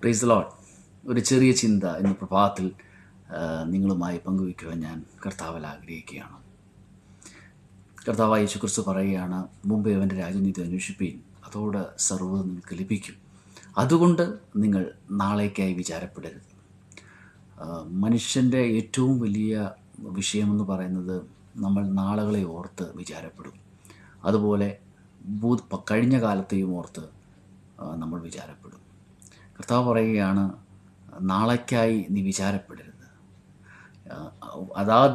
Praise the Lord. ഒരു ചെറിയ ചിന്ത ഇന്ന് പ്രഭാതത്തിൽ നിങ്ങളുമായി പങ്കുവയ്ക്കുവാൻ ഞാൻ കർത്താവിൽ ആഗ്രഹിക്കുകയാണ്. കർത്താവായ യേശുക്രിസ്തു പറയുകയാണ്, മുമ്പേ അവൻ്റെ രാജ്യനീതി അന്വേഷിപ്പീൻ, അതോടെ സർവ്വതും നിങ്ങൾക്ക് ലഭിക്കും. അതുകൊണ്ട് നിങ്ങൾ നാളേക്കായി വിചാരപ്പെടരുത്. മനുഷ്യൻ്റെ ഏറ്റവും വലിയ വിഷയമെന്ന് പറയുന്നത് നമ്മൾ നാളുകളെ ഓർത്ത് വിചാരപ്പെടും. അതുപോലെ കഴിഞ്ഞ കാലത്തെയും ഓർത്ത് നമ്മൾ വിചാരപ്പെടും. കർത്താവ് പറയുകയാണ്, നാളേക്കായി നീ വിചാരപ്പെടരുത്. അതാത്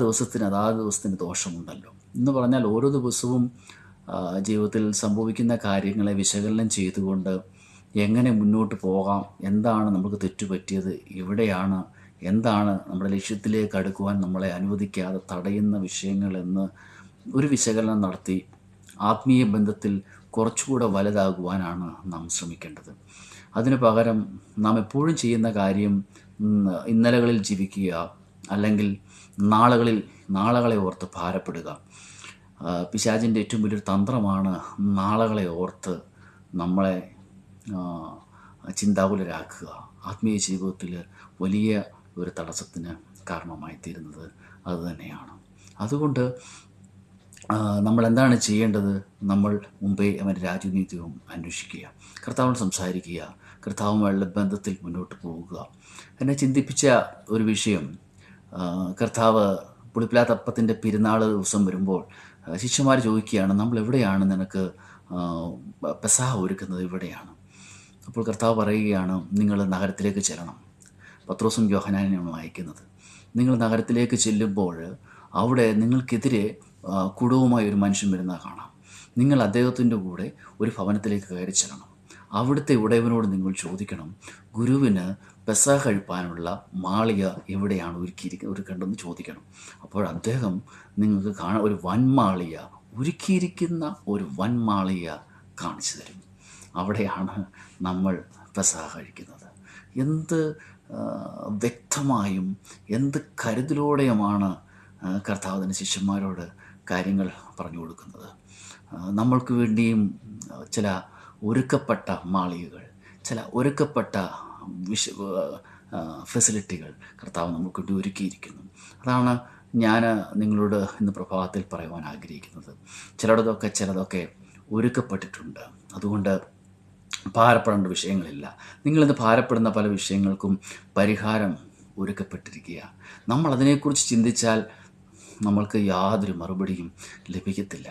ദിവസത്തിന് ദോഷമുണ്ടല്ലോ എന്ന് പറഞ്ഞാൽ, ഓരോ ദിവസവും ജീവിതത്തിൽ സംഭവിക്കുന്ന കാര്യങ്ങളെ വിശകലനം ചെയ്തുകൊണ്ട് എങ്ങനെ മുന്നോട്ട് പോകാം, എന്താണ് നമുക്ക് തെറ്റുപറ്റിയത്, എവിടെയാണ്, എന്താണ് നമ്മുടെ ലക്ഷ്യത്തിലേക്ക് അടുക്കുവാൻ നമ്മളെ അനുവദിക്കാതെ തടയുന്ന വിഷയങ്ങളെന്ന് ഒരു വിശകലനം നടത്തി ആത്മീയ ബന്ധത്തിൽ കുറച്ചുകൂടെ വലുതാകുവാനാണ് നാം ശ്രമിക്കേണ്ടത്. അതിനു പകരം നാം എപ്പോഴും ചെയ്യുന്ന കാര്യം ഇന്നലകളിൽ ജീവിക്കുക, അല്ലെങ്കിൽ നാളുകളെ ഓർത്ത് ഭാരപ്പെടുക. പിശാചിൻ്റെ ഏറ്റവും വലിയൊരു തന്ത്രമാണ് നാളുകളെ ഓർത്ത് നമ്മളെ ചിന്താകുലരാക്കുക. ആത്മീയ ജീവിതത്തിൽ വലിയ ഒരു തടസ്സത്തിന് കാരണമായി തീരുന്നത് അതുതന്നെയാണ്. അതുകൊണ്ട് നമ്മൾ എന്താണ് ചെയ്യേണ്ടത്? നമ്മൾ മുമ്പേ അവൻ്റെ രാജ്യനീതിയും അന്വേഷിക്കുക, കർത്താവിനോട് സംസാരിക്കുക, കർത്താവുമായുള്ള ബന്ധത്തിൽ മുന്നോട്ട് പോവുക. എന്നെ ചിന്തിപ്പിച്ച ഒരു വിഷയം, കർത്താവ് പുളിപ്പില്ലാത്തപ്പത്തിൻ്റെ പെരുന്നാൾ ദിവസം വരുമ്പോൾ ശിഷ്യന്മാർ ചോദിക്കുകയാണ്, നമ്മൾ എവിടെയാണ് നിനക്ക് പെസഹ ഒരുക്കുന്നത്, എവിടെയാണ്? അപ്പോൾ കർത്താവ് പറയുകയാണ്, നിങ്ങൾ നഗരത്തിലേക്ക് ചെല്ലണം. പത്രോസും യോഹന്നാനെയാണ് അയക്കുന്നത്. നിങ്ങൾ നഗരത്തിലേക്ക് ചെല്ലുമ്പോൾ അവിടെ നിങ്ങൾക്കെതിരെ കുടവുമായി ഒരു മനുഷ്യൻ വരുന്നത് കാണാം. നിങ്ങൾ അദ്ദേഹത്തിൻ്റെ കൂടെ ഒരു ഭവനത്തിലേക്ക് കയറി ചെല്ലണം. അവിടുത്തെ ഉടയവനോട് നിങ്ങൾ ചോദിക്കണം, ഗുരുവിന് പെസഹ കഴിപ്പാനുള്ള മാളിക എവിടെയാണ് ഒരുക്കേണ്ടതെന്ന് ചോദിക്കണം. അപ്പോൾ അദ്ദേഹം നിങ്ങൾക്ക് ഒരു വൻമാളിക, ഒരുക്കിയിരിക്കുന്ന ഒരു വൻമാളിക കാണിച്ചു തരും. അവിടെയാണ് നമ്മൾ പെസഹ കഴിക്കുന്നത്. എന്ത് വ്യക്തമായും എന്ത് കരുതലോടെയുമാണ് കർത്താവിൻ്റെ ശിഷ്യന്മാരോട് കാര്യങ്ങൾ പറഞ്ഞു കൊടുക്കുന്നത്. നമ്മൾക്ക് വേണ്ടിയും ചില ഒരുക്കപ്പെട്ട മാളികകൾ, ചില ഒരുക്കപ്പെട്ട ഫെസിലിറ്റികൾ കർത്താവ് നമുക്ക് വേണ്ടി ഒരുക്കിയിരിക്കുന്നു. അതാണ് ഞാൻ നിങ്ങളോട് ഇന്ന് പ്രഭാതത്തിൽ പറയുവാൻ ആഗ്രഹിക്കുന്നത്. ചിലതൊക്കെ ഒരുക്കപ്പെട്ടിട്ടുണ്ട്. അതുകൊണ്ട് ഭാരപ്പെടേണ്ട വിഷയങ്ങളില്ല. നിങ്ങളിന്ന് ഭാരപ്പെടുന്ന പല വിഷയങ്ങൾക്കും പരിഹാരം ഒരുക്കപ്പെട്ടിരിക്കുക. നമ്മൾ അതിനെക്കുറിച്ച് ചിന്തിച്ചാൽ നമ്മൾക്ക് യാതൊരു മറുപടിയും ലഭിക്കത്തില്ല.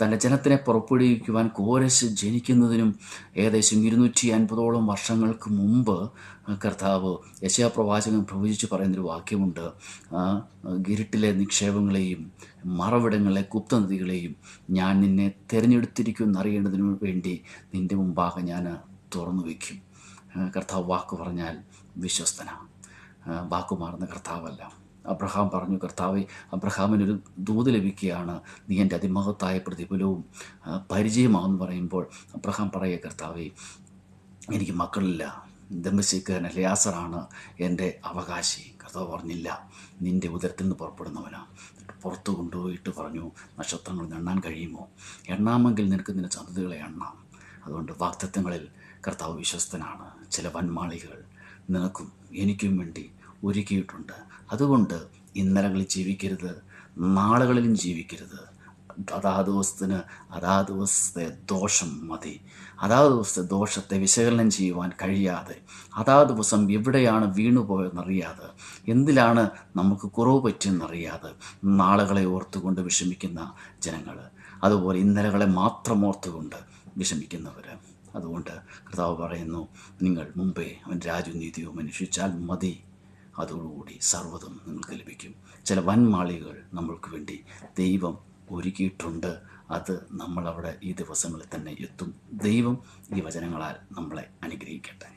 തൻ്റെ ജനത്തിനെ പുറപ്പെടുവിക്കുവാൻ കോരശ് ജനിക്കുന്നതിനും ഏകദേശം 250ഓളം വർഷങ്ങൾക്ക് മുമ്പ് കർത്താവ് യെശയ്യാ പ്രവാചകൻ പ്രവചിച്ച് പറയുന്നൊരു വാക്യമുണ്ട്, ഇരുട്ടിലെ നിക്ഷേപങ്ങളെയും മറവിടങ്ങളിലെ ഗുപ്തനദികളെയും ഞാൻ നിന്നെ തിരഞ്ഞെടുത്തിരിക്കുമെന്നറിയേണ്ടതിനു വേണ്ടി നിൻ്റെ മുമ്പാകെ ഞാൻ തുറന്നു വയ്ക്കും. കർത്താവ് വാക്ക് പറഞ്ഞാൽ വിശ്വസ്തനാണ്, വാക്കുമാറുന്ന കർത്താവല്ല. അബ്രഹാം പറഞ്ഞു, കർത്താവേ, അബ്രഹാമിനൊരു ദൂത് ലഭിക്കുകയാണ്, നീ എൻ്റെ അതിമഹത്തായ പ്രതിഫലവും പരിചയമാണെന്ന് പറയുമ്പോൾ അബ്രഹാം പറയുക, കർത്താവേ, എനിക്ക് മക്കളില്ല, ദമശ്കൻ എലയാസറാണ് എൻ്റെ അവകാശി. കർത്താവ് പറഞ്ഞില്ല, നിൻ്റെ ഉദരത്തിൽ നിന്ന് പുറപ്പെടുന്നവനാ. പുറത്തു കൊണ്ടുപോയിട്ട് പറഞ്ഞു, നക്ഷത്രങ്ങൾ എണ്ണാൻ കഴിയുമോ? എണ്ണാമെങ്കിൽ നിനക്ക് നിന്റെ സന്തതികളെ എണ്ണാം. അതുകൊണ്ട് വാഗ്ദത്തങ്ങളിൽ കർത്താവ് വിശ്വസ്തനാണ്. ചില വൻമാളികൾ നിനക്കും എനിക്കും വേണ്ടി ഒരുക്കിയിട്ടുണ്ട്. അതുകൊണ്ട് ഇന്നലകളിൽ ജീവിക്കരുത്, നാളുകളിലും ജീവിക്കരുത്. അതാത് ദിവസത്തെ ദോഷം മതി. അതാത് ദിവസത്തെ ദോഷത്തെ വിശകലനം ചെയ്യുവാൻ കഴിയാതെ, അതാത് ദിവസം എവിടെയാണ് വീണുപോയെന്നറിയാതെ, എന്തിലാണ് നമുക്ക് കുറവ് പറ്റിയെന്നറിയാതെ നാളുകളെ ഓർത്തുകൊണ്ട് വിഷമിക്കുന്ന ജനങ്ങൾ, അതുപോലെ ഇന്നലകളെ മാത്രം ഓർത്തുകൊണ്ട് വിഷമിക്കുന്നവർ. അതുകൊണ്ട് കർത്താവ് പറയുന്നു, നിങ്ങൾ മുമ്പേ അവൻ രാജ്യനീതിയും അന്വേഷിച്ചാൽ മതി, അതോടുകൂടി സർവ്വതും നിങ്ങൾക്ക് ലഭിക്കും. ചില വൻമാളികകൾ നമ്മൾക്ക് വേണ്ടി ദൈവം ഒരുക്കിയിട്ടുണ്ട്. അത് നമ്മളവിടെ ഈ ദിവസങ്ങളിൽ തന്നെ എത്തും. ദൈവം ഈ വചനങ്ങളാൽ നമ്മളെ അനുഗ്രഹിക്കട്ടെ.